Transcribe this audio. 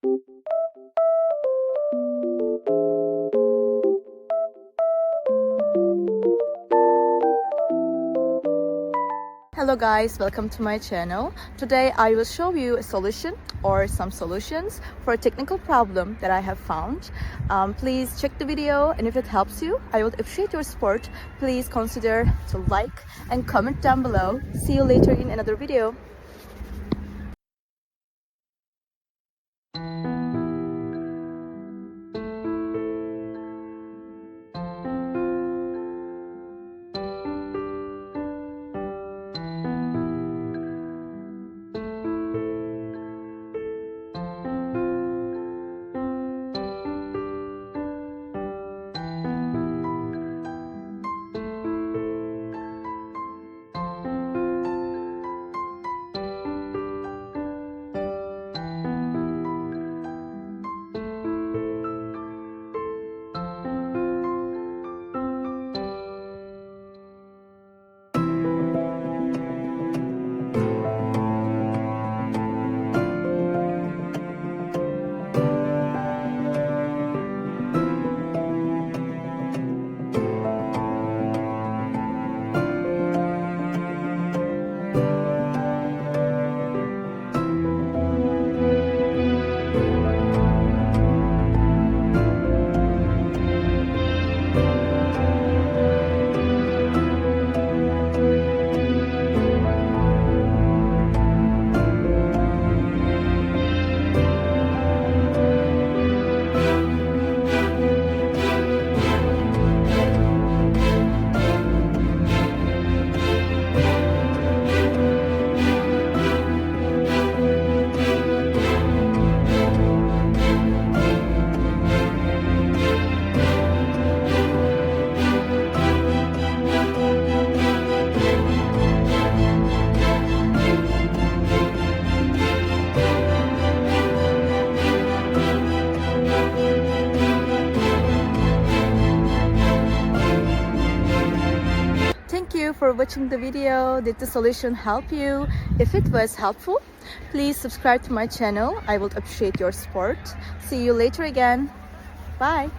Hello guys, welcome to my channel. Today I will show you a solution or some solutions for a technical problem that I have found. Please check the video, and if it helps you, I would appreciate your support. Please consider to like and comment down below. See you later in another video. Thank you for watching the video. Did the solution help you? If it was helpful, please subscribe to my channel. I would appreciate your support. See you later again. Bye.